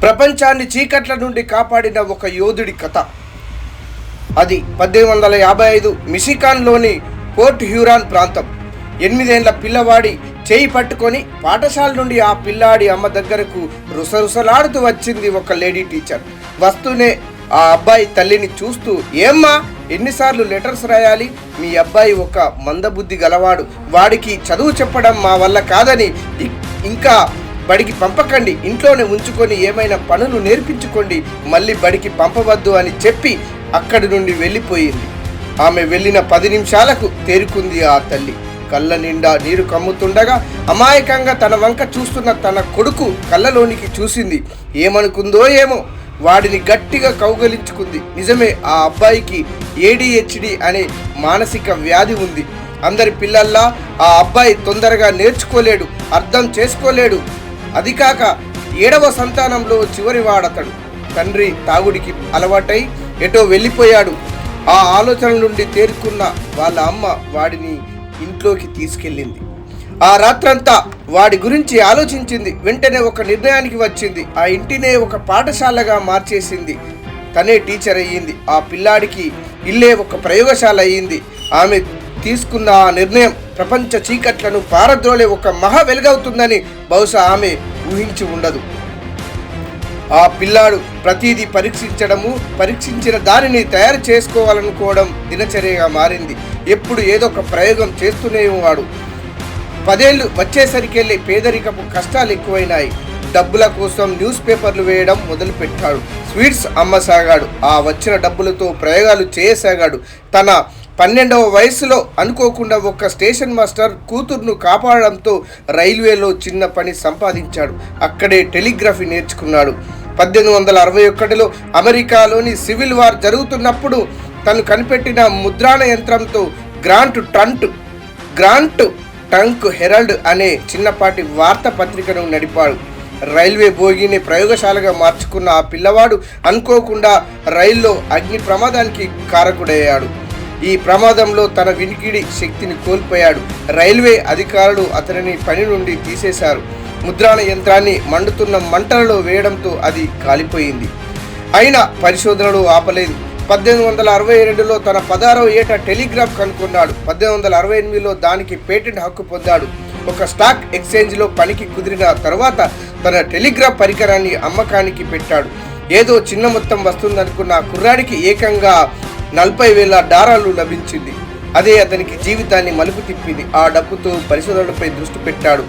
ప్రపంచాన్ని చీకట్ల నుండి కాపాడిన ఒక యోధుడి కథ. అది 1855 మిషిగాన్లోని పోర్ట్ హ్యూరాన్ ప్రాంతం. 8 ఏళ్ల పిల్లవాడి చేయి పట్టుకొని పాఠశాల నుండి ఆ పిల్లాడి అమ్మ దగ్గరకు రుసరుసలాడుతూ వచ్చింది ఒక లేడీ టీచర్. వస్తూనే ఆ అబ్బాయి తల్లిని చూస్తూ, ఏమ్మా ఎన్నిసార్లు లెటర్స్ రాయాలి? మీ అబ్బాయి ఒక మందబుద్ధి గలవాడు, వాడికి చదువు చెప్పడం మా వల్ల కాదని, ఇంకా బడికి పంపకండి, ఇంట్లోనే ఉంచుకొని ఏమైనా పనులు నేర్పించుకోండి, మళ్ళీ బడికి పంపవద్దు అని చెప్పి అక్కడి నుండి వెళ్ళిపోయింది. ఆమె వెళ్ళిన 10 నిమిషాలకు తేరుకుంది ఆ తల్లి. కళ్ళ నిండా నీరు కమ్ముతుండగా అమాయకంగా తన వంక చూస్తున్న తన కొడుకు కళ్ళలోనికి చూసింది. ఏమనుకుందో ఏమో, వాడిని గట్టిగా కౌగలించుకుంది. నిజమే, ఆ అబ్బాయికి ADHD అనే మానసిక వ్యాధి ఉంది. అందరి పిల్లల్లా ఆ అబ్బాయి తొందరగా నేర్చుకోలేడు, అర్థం చేసుకోలేడు. అది కాక 7వ సంతానంలో చివరి వాడతడు. తండ్రి తాగుడికి అలవాటై ఎటో వెళ్ళిపోయాడు. ఆ ఆలోచన నుండి తేరుకున్న వాళ్ళ అమ్మ వాడిని ఇంట్లోకి తీసుకెళ్ళింది. ఆ రాత్రంతా వాడి గురించి ఆలోచించింది. వెంటనే ఒక నిర్ణయానికి వచ్చింది. ఆ ఇంటినే ఒక పాఠశాలగా మార్చేసింది. తనే టీచర్ అయ్యింది. ఆ పిల్లాడికి ఇల్లే ఒక ప్రయోగశాల అయ్యింది. ఆమె తీసుకున్న ఆ నిర్ణయం ప్రపంచ చీకట్లను పారద్రోలే ఒక మహా వెలుగవుతుందని బహుశా ఆమె ఊహించి ఉండదు. ఆ పిల్లాడు ప్రతిదీ పరీక్షించిన దానిని తయారు చేసుకోవాలనుకోవడం దినచర్యగా మారింది. ఎప్పుడు ఏదో ఒక ప్రయోగం చేస్తూనే వాడు. 10 ఏళ్ళు వచ్చేసరికెళ్ళి పేదరికపు కష్టాలు ఎక్కువైనాయి. డబ్బుల కోసం న్యూస్ పేపర్లు వేయడం మొదలుపెట్టాడు. స్వీట్స్ అమ్మసాగాడు. ఆ వచ్చిన డబ్బులతో ప్రయోగాలు చేయసాగాడు. తన 12వ వయసులో అనుకోకుండా ఒక స్టేషన్ మాస్టర్ కూతుర్ను కాపాడడంతో రైల్వేలో చిన్న పని సంపాదించాడు. అక్కడే టెలిగ్రఫీ నేర్చుకున్నాడు. 1861లో అమెరికాలోని సివిల్ వార్ జరుగుతున్నప్పుడు తను కనిపెట్టిన ముద్రణ యంత్రంతో గ్రాంట్ ట్రంక్ హెరాల్డ్ అనే చిన్నపాటి వార్తా పత్రికను నడిపాడు. రైల్వే బోగిని ప్రయోగశాలగా మార్చుకున్న ఆ పిల్లవాడు అనుకోకుండా రైల్లో అగ్ని ప్రమాదానికి కారకుడయ్యాడు. ఈ ప్రమాదంలో తన వినికిడి శక్తిని కోల్పోయాడు. రైల్వే అధికారులు అతనిని పని నుండి తీసేశారు. ముద్రణ యంత్రాన్ని మండుతున్న మంటలలో వేయడంతో అది కాలిపోయింది. అయినా పరిశోధనలు ఆపలేదు. 1862లో తన 16వ ఏట టెలిగ్రాఫ్ కనుక్కున్నాడు. 1868లో దానికి పేటెంట్ హక్కు పొందాడు. ఒక స్టాక్ ఎక్స్చేంజ్లో పనికి కుదిరిన తర్వాత తన టెలిగ్రాఫ్ పరికరాన్ని అమ్మకానికి పెట్టాడు. ఏదో చిన్న మొత్తం వస్తుందనుకున్న ఆ కుర్రాడికి ఏకంగా $40,000 లభించింది. అదే అతనికి జీవితాన్ని మలుపు తిప్పింది. ఆ డబ్బుతో పరిశోధనలపై దృష్టి పెట్టాడు.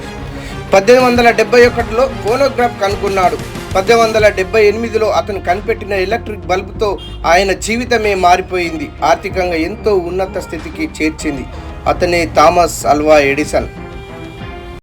1871లో ఫోనోగ్రాఫ్ కనుక్కున్నాడు. 1878లో అతను కనిపెట్టిన ఎలక్ట్రిక్ బల్బుతో ఆయన జీవితమే మారిపోయింది. ఆర్థికంగా ఎంతో ఉన్నత స్థితికి చేర్చింది. అతనే థామస్ ఆల్వా ఎడిసన్.